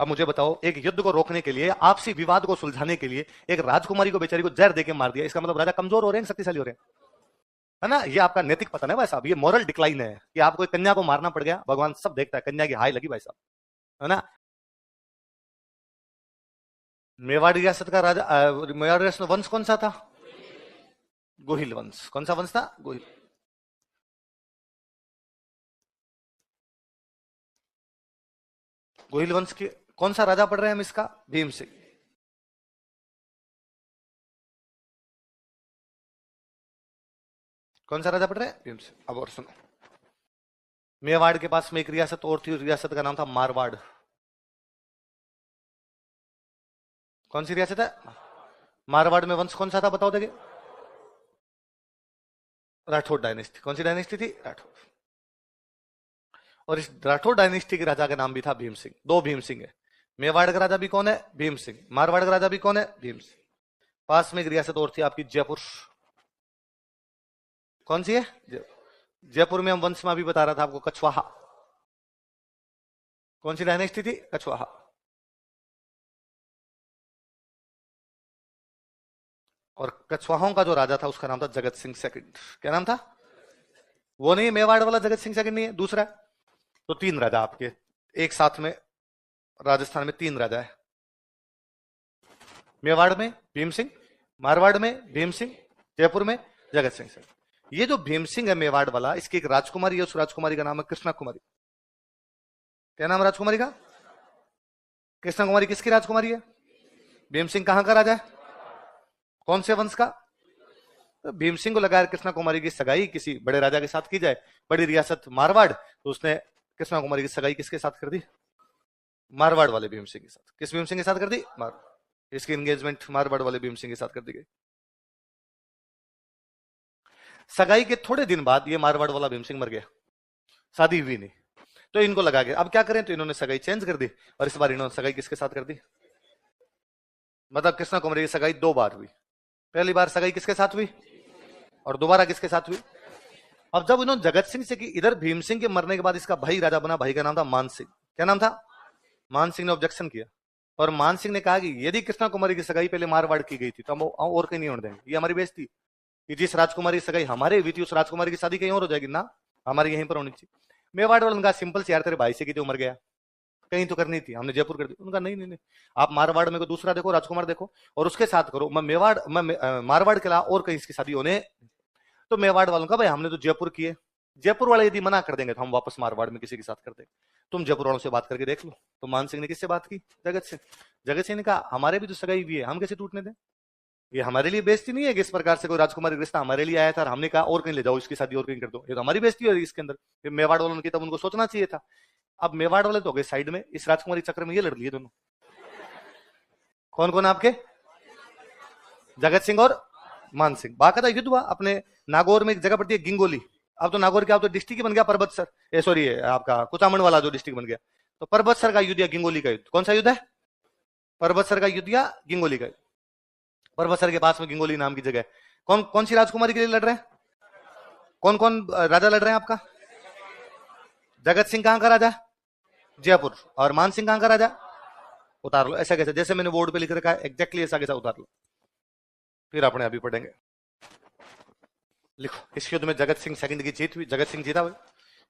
अब मुझे बताओ, एक युद्ध को रोकने के लिए, आपसी विवाद को सुलझाने के लिए एक राजकुमारी को बेचारी को जहर देके मार दिया, इसका मतलब राजा कमजोर हो रहे हैं, शक्तिशाली हो रहे हैं, है ना? ये आपका नैतिक पतन है भाई साहब, ये मॉरल डिक्लाइन है कि आपको एक कन्या को मारना पड़ गया। भगवान सब देखता है, कन्या की हाय लगी भाई साहब, है ना? मेवाड़ रियासत का राजा, मेवाड़ रियासत वंश कौन सा था? गोहिल वंश। कौन सा वंश था? गोहिल। गोहिल वंश के कौन सा राजा पढ़ रहे हैं हम इसका? भीम सिंह। कौन सा राजा पढ़ रहे हैं? भीम सिंह। अब और सुनो, मेवाड़ के पास में एक रियासत और थी, रियासत का नाम था मारवाड़। कौन सी रियासत है? मारवाड़ में वंश कौन सा था बताओ देखे? राठौड़ डायनेस्टी। कौन सी डायनेस्टी थी? राठौड़। और इस राठौड़ डायनेस्टी के राजा का नाम भी था भीम सिंह। दो भीम सिंह है, मेवाड़ का राजा भी कौन है? भीम सिंह। मारवाड़ का राजा भी कौन है? भीम सिंह। पास में एक रियासत और थी आपकी, जयपुर। कौन सी है? जयपुर में हम वंश में भी बता रहा था आपको, कछवाहा। कौन सी डायनेस्टी थी? कछवाहा। और कछवाहों का जो राजा था उसका नाम था जगत सिंह सेकंड। क्या नाम था? वो नहीं, मेवाड़ वाला जगत सिंह सेकंड नहीं है, दूसरा। तो तीन राजा आपके एक साथ में, राजस्थान में तीन राजा है। मेवाड़ में भीम सिंह, मारवाड़ में भीम सिंह, जयपुर में जगत सिंह सेकंड। ये जो भीम सिंह है मेवाड़ वाला, इसकी एक राजकुमारी है, उस राजकुमारी का नाम है कृष्णा कुमारी। क्या नाम है राजकुमारी का? कृष्णा कुमारी किसकी राजकुमारी है? भीम सिंह कहां का राजा है? कौन से वंश का? तो भीम सिंह को लगा कृष्णा कुमारी की सगाई किसी बड़े राजा के साथ की जाए, बड़ी रियासत मारवाड़, तो उसने कृष्णा कुमारी की सगाई किसके साथ कर दी? मारवाड़ वाले भीम सिंह के साथ। किस भीम सिंह के साथ कर दी? इसकी एंगेजमेंट मारवाड़ वाले भीम सिंह के साथ कर दी गई। सगाई के थोड़े दिन बाद ये मारवाड़ वाला भीम सिंह मर गया, शादी हुई नहीं। तो इनको लगा के अब क्या करें, तो इन्होंने सगाई चेंज कर दी, और इस बार इन्होंने सगाई किसके साथ कर दी? मतलब कृष्णा कुमारी की सगाई दो बार हुई। पहली बार सगाई किसके साथ हुई और दोबारा किसके साथ हुई? अब जब इन्होंने जगत सिंह से की, इधर भीम सिंह के मरने के बाद इसका भाई राजा बना, भाई का नाम था मान सिंह। क्या नाम था? मान सिंह ने ऑब्जेक्शन किया, और मान सिंह ने कहा कि यदि कृष्णा कुमारी की सगाई पहले मारवाड़ की गई थी तो हम और कहीं नहीं होने देंगे, ये हमारी बेइज्जती कि जिस राजकुमारी की सगाई हमारे हुई थी उस राजकुमारी की शादी कहीं और हो जाएगी ना, हमारी यहीं पर होनी चाहिए। मेवाड़ वालों ने कहा सिंपल से, यार तेरे भाई से की तो मर गया, कहीं तो करनी थी, हमने जयपुर कर दी। उनका नहीं नहीं नहीं, आप मारवाड़ में को दूसरा देखो, राजकुमार देखो, और उसके साथ करो। मैं मारवाड़ के अलावा और कहीं इसकी शादी होने। तो मेवाड़ वालों का भाई हमने तो जयपुर किए, जयपुर वाले यदि मना कर देंगे तो हम वापस मारवाड़ में किसी के साथ कर देंगे, तुम जयपुर वालों से बात करके देख लो। तो मान सिंह ने किससे बात की? जगत सिंह। जगत सिंह ने कहा हमारे भी तो सगाई हुई है, हम कैसे टूटने दें? ये हमारे लिए बेइज्जती नहीं है कि इस प्रकार से कोई राजकुमारी रिश्ता हमारे लिए आया था और हमने कहा और कहीं ले जाओ, इसकी शादी और कहीं कर दो, ये तो हमारी बेइज्जती हो रही है इसके अंदर। मेवाड़ वालों ने तब उनको सोचना चाहिए था। अब मेवाड़ वाले तो हो गए साइड में, इस राजकुमारी चक्र में ये लड़ लिए दोनों। कौन कौन आपके? जगत सिंह और मान सिंह। बाकायदा युद्ध हुआ। अपने नागौर में एक जगह पड़ती है गिंगोली, अब तो नागौर क्या, अब तो डिस्ट्रिक्ट ही बन गया परबतसर, सॉरी आपका कुचामन वाला जो डिस्ट्रिक्ट बन गया। तो परबतसर का युद्ध या गिंगोली का युद्ध, कौन सा युद्ध है? परबतसर का युद्ध या गिंगोली का युद्ध। परबतसर के पास में गिंगोली नाम की जगह। कौन कौन सी राजकुमारी के लिए लड़ रहे हैं? कौन कौन राजा लड़ रहे हैं आपका? जगत सिंह कहां का राजा? जयपुर। और मान सिंह कहां का राजा? उतार लो ऐसा कैसे, जैसे मैंने बोर्ड पे लिख रखा है एग्जैक्टली ऐसा कैसा उतार लो, फिर अपने अभी पढ़ेंगे। लिखो, इस युद्ध में जगत सिंह सेकंड की जीत हुई, जगत सिंह जीता हुआ।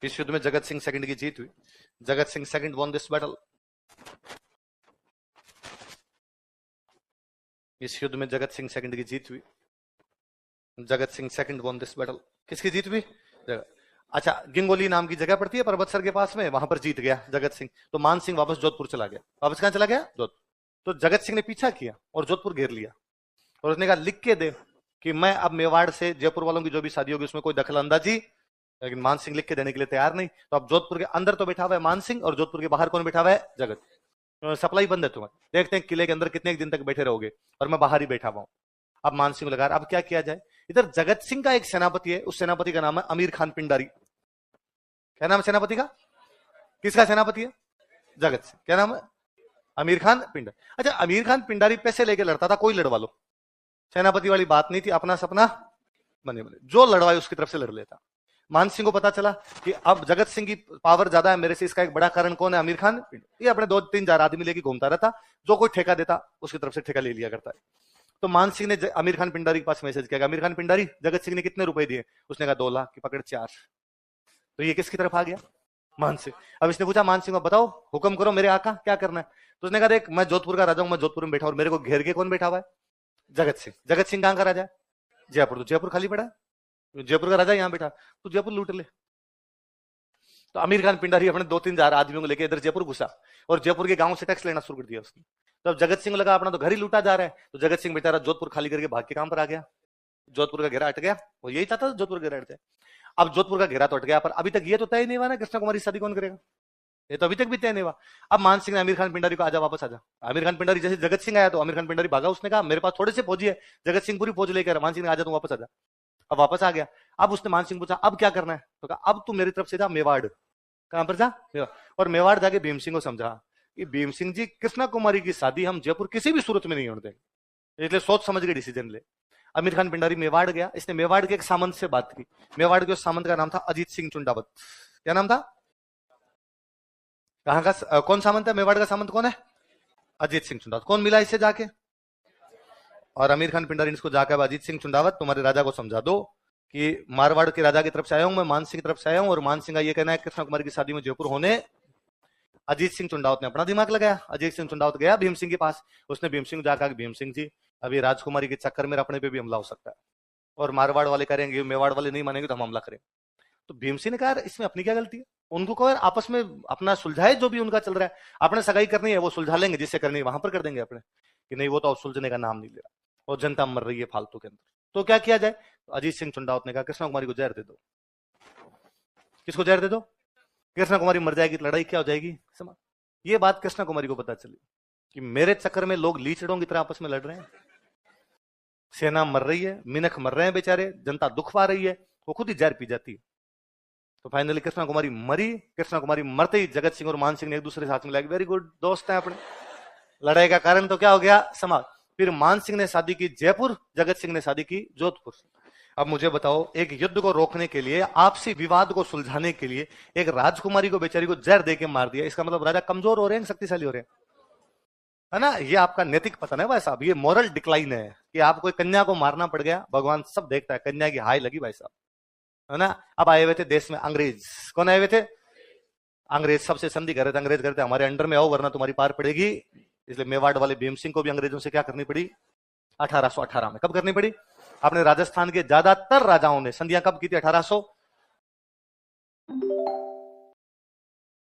इस युद्ध में जगत सिंह सेकंड की जीत हुई, Jagat Singh second von this battle. इस युद्ध में जगत सिंह सेकंड की जीत हुई, Jagat Singh second von this battle. किसकी जीत हुई? अच्छा, गिंगोली नाम की जगह पड़ती है परबतसर के पास में, वहां पर जीत गया जगत सिंह। तो मान सिंह वापस जोधपुर चला गया। वापस कहां चला गया? जोधपुर। तो जगत सिंह ने पीछा किया और जोधपुर घेर लिया, और उसने कहा लिख के दे कि मैं अब मेवाड़ से जयपुर वालों की जो भी शादी होगी उसमें कोई दखल अंदाजी। लेकिन मान सिंह लिख के देने के लिए तैयार नहीं। तो अब जोधपुर के अंदर तो बैठा हुआ है मान सिंह, और जोधपुर के बाहर कौन बैठा हुआ है? जगत। सप्लाई बंद है तुम्हारी, देखते हैं किले के अंदर कितने दिन तक बैठे रहोगे, और मैं बाहर ही बैठा हुआ हूं। अब मान सिंह लगा अब क्या किया जाए। इधर जगत सिंह का एक सेनापति है, उस सेनापति का नाम है अमीर खान पिंडारी। क्या नाम है सेनापति का? किसका सेनापति है? जगत सिंह। क्या नाम है? अमीर खान पिंडारी। अच्छा, अमीर खान पिंडारी पैसे लेके लड़ता था, कोई लड़वा लो, सेनापति वाली बात नहीं थी, अपना सपना बने बने, जो लड़वाए उसकी तरफ से लड़ लेता। मान सिंह को पता चला कि अब जगत सिंह की पावर ज्यादा है मेरे से, इसका एक बड़ा कारण कौन है? आमिर खान। ये अपने 2-3-4 आदमी लेके घूमता रहता, जो कोई ठेका देता उसकी तरफ से ठेका ले लिया करता है। तो मान सिंह ने आमिर खान पिंडारी के पास मैसेज किया, आमिर खान पिंडारी, जगत सिंह ने कितने रुपए दिए? उसने कहा 2 लाख की, पकड़ 4। तो ये किसकी तरफ आ गया? मान सिंह। अब इसने पूछा मान सिंह को, बताओ हुक्म करो मेरे आका, क्या करना है? तो उसने कहा देख, मैं जोधपुर का राजा हूं, मैं जोधपुर में बैठा और मेरे को घेर के कौन बैठा हुआ है? जगत सिंह। जगत सिंह कहां का राजा है? जयपुर। तो जयपुर खाली पड़ा है, जयपुर का राजा यहां बैठा, तो जयपुर लूट ले। तो आमिर खान पिंडारी अपने 2-3 आदमियों को लेकर इधर जयपुर घुसा और जयपुर के गांव से टैक्स लेना शुरू कर दिया उसने। तो अब जगत सिंह लगा अपना तो घर ही लूटा जा रहा है, तो जगत सिंह बेचारा जोधपुर खाली करके भाग के काम पर आ गया। जोधपुर का घेरा हट गया, वो यही चाहता था जोधपुर का घेरा हट जाए। अब जोधपुर का घेरा तो हट गया, पर अभी तक ये तो तय नहीं हुआ ना कृष्णा कुमारी शादी कौन करेगा, ये तो अभी तक भी तय नहीं हुआ। अब मान सिंह ने आमिर खान पिंडारी को, आजा वापस आजा। आमिर खान पिंडारी जैसे जगत सिंह आया तो आमिर खान पिंडारी भागा, उसने कहा मेरे पास थोड़े से फौजी है। जगत सिंह पूरी फौज लेकर, मान सिंह ने आजा तू वापस आजा। अब वापस आ गया। अब उसने मान सिंह पूछा अब क्या करना है? तो कहा अब तू मेरी तरफ से जा मेवाड़। कहां पर जा? मेवाड़। और मेवाड़ जाके भीम सिंह को समझा कि भीम सिंह जी, कृष्णा कुमारी की शादी हम जयपुर किसी भी सूरत में नहीं होने देंगे, इसलिए सोच समझ के डिसीजन ले। आमिर खान पिंडारी मेवाड़ गया, इसने मेवाड़ के एक सामंत से बात की। मेवाड़ के उस सामंत का नाम था अजीत सिंह चुंडावत। क्या नाम था? कहां का कौन सामंत है? मेवाड़ का सामंत कौन है? अजीत सिंह चुंडावत। कौन मिला इससे जाके? और आमिर खान पिंडारी ने इसको जाकर, अजीत सिंह चुंडावत तुम्हारे राजा को समझा दो कि मारवाड़ के राजा की तरफ से आया हूं मैं, मान सिंह की तरफ से आया हूं, और मान सिंह का ये कहना है कृष्णा कुमारी की शादी में जयपुर होने। अजीत सिंह चुंडावत ने अपना दिमाग लगाया। अजीत सिंह चुंडावत गया भीम सिंह के पास, उसने भीम सिंह जाकर, भीम सिंह जी अभी राजकुमारी के चक्कर में अपने पे भी हमला हो सकता है, और मारवाड़ वाले करेंगे, मेवाड़ वाले नहीं मानेंगे तो हम हमला करेंगे। तो भीम सिंह ने कहा इसमें अपनी क्या गलती है? उनको कहो आपस में अपना सुलझाए, जो भी उनका चल रहा है, अपने सगाई करनी है वो सुलझा लेंगे, जिससे करनी है वहां पर कर देंगे अपने, कि नहीं वो तो अब सुलझने का नाम नहीं ले रहा और जनता मर रही है फालतू के अंदर, तो क्या किया जाए? तो अजीत सिंह चुंडावत ने कहा कृष्णा कुमारी को जहर दे दो। किसको जहर दे दो? कृष्णा कुमारी मर जाएगी तो लड़ाई क्या हो जाएगी? समझ। ये बात कृष्णा कुमारी को पता चली कि मेरे चक्कर में लोग लीचड़ों की तरह आपस में लड़ रहे हैं, सेना मर रही है, मिनख मर रहे हैं बेचारे, जनता दुख पा रही है, वो खुद ही जहर पी जाती है। तो फाइनली कृष्णा कुमारी मरी। कृष्णा कुमारी मरते ही जगत सिंह और मान सिंह ने एक दूसरे साथ मिलाया, वेरी गुड दोस्त हैं अपने। लड़ाई का कारण तो क्या हो गया? समाप्त। फिर मान सिंह ने शादी की जयपुर, जगत सिंह ने शादी की जोधपुर। अब मुझे बताओ, एक युद्ध को रोकने के लिए, आपसी विवाद को सुलझाने के लिए एक राजकुमारी को बेचारी को जहर देके मार दिया, इसका मतलब राजा कमजोर हो रहे हैं, शक्तिशाली हो रहे हैं, है ना? ये आपका नैतिक पतन है भाई साहब, ये मॉरल डिक्लाइन है कि आपको कन्या को मारना पड़ गया। भगवान सब देखता है, कन्या की हाय लगी भाई साहब, है ना? अब आए हुए थे देश में अंग्रेज। कौन आए हुए थे? अंग्रेज। सबसे संधि कर रहे थे, अंग्रेज कहते हमारे अंडर में आओ वरना तुम्हारी पार पड़ेगी। इसलिए मेवाड़ वाले भीम सिंह को भी अंग्रेजों से क्या करनी पड़ी? 1818 में। कब करनी पड़ी? अपने राजस्थान के ज्यादातर राजाओं ने संधियां कब की थी? 1800